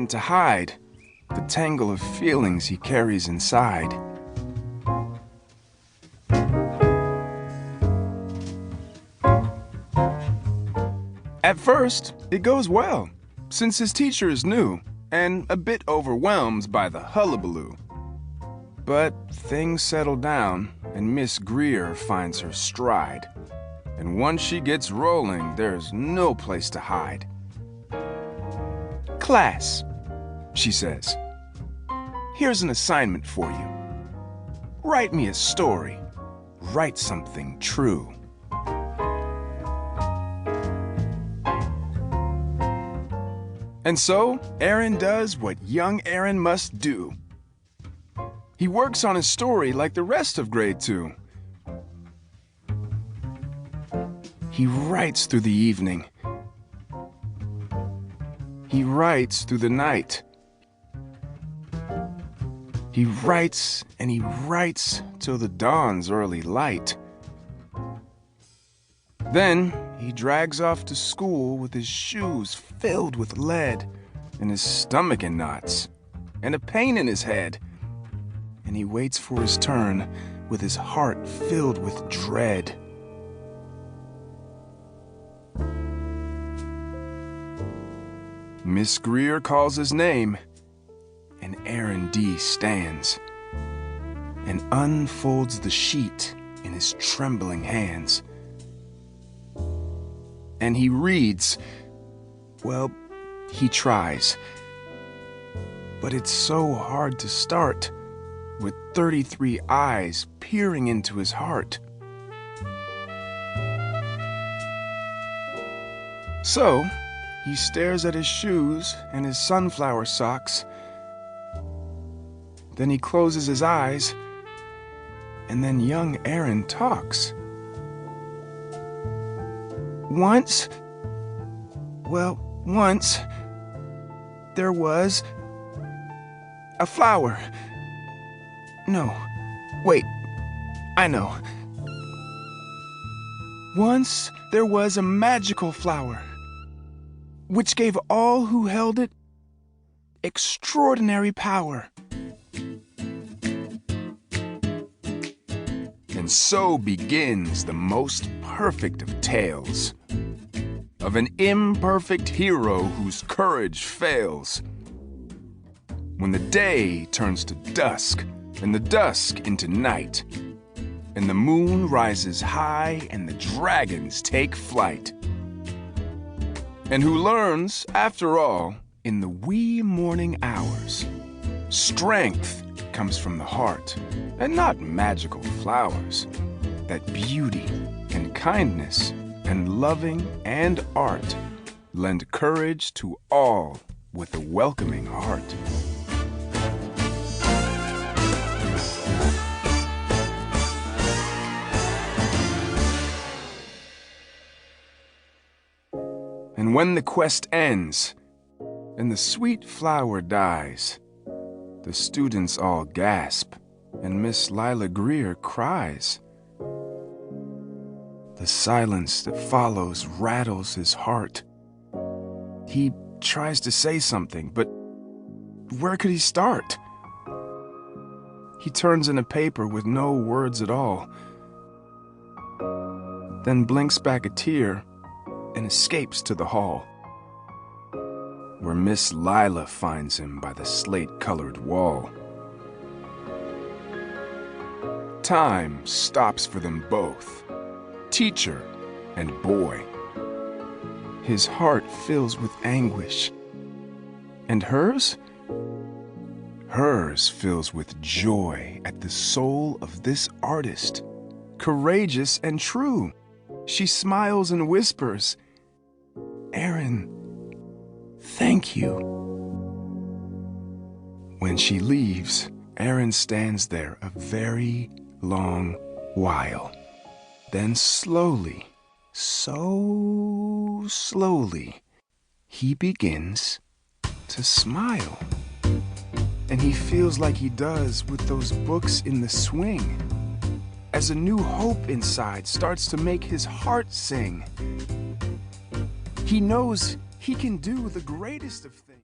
Aaron to hide the tangle of feelings he carries inside. At first, it goes well, since his teacher is new and a bit overwhelmed by the hullabaloo. But things settle down, and Miss Greer finds her stride. And once she gets rolling, there's no place to hide. "Class," she says, "here's an assignment for you. Write me a story. Write something true." And so, Aaron does what young Aaron must do. He works on his story like the rest of grade 2. He writes through the evening. He writes through the night. He writes and he writes till the dawn's early light. Then he drags off to school with his shoes filled with lead, and his stomach in knots, and a pain in his head. And he waits for his turn with his heart filled with dread. Miss Greer calls his name, and Aaron D. stands and unfolds the sheet in his trembling hands. And he reads. Well, he tries. But it's so hard to start, with 33 eyes peering into his heart. So, he stares at his shoes and his sunflower socks. Then he closes his eyes, and then young Aaron talks. Once, there was a flower. No, wait, I know. Once there was a magical flower, which gave all who held it extraordinary power. And so begins the most perfect of tales, of an imperfect hero whose courage fails. When the day turns to dusk, and the dusk into night, and the moon rises high, and the dragons take flight. And who learns, after all, in the wee morning hours, strength comes from the heart, and not magical flowers, that beauty and kindness and loving and art lend courage to all with a welcoming heart. And when the quest ends and the sweet flower dies, the students all gasp and Miss Lila Greer cries. The silence that follows rattles his heart. He tries to say something, but where could he start? He turns in a paper with no words at all, then blinks back a tear and escapes to the hall, where Miss Lila finds him by the slate-colored wall. Time stops for them both, teacher and boy. His heart fills with anguish. And hers? Hers fills with joy at the soul of this artist, courageous and true. She smiles and whispers, "Aaron, thank you." When she leaves, Aaron stands there a very long while. Then slowly, so slowly, he begins to smile. And he feels like he does with those books in the swing, as a new hope inside starts to make his heart sing. He knows he can do the greatest of things.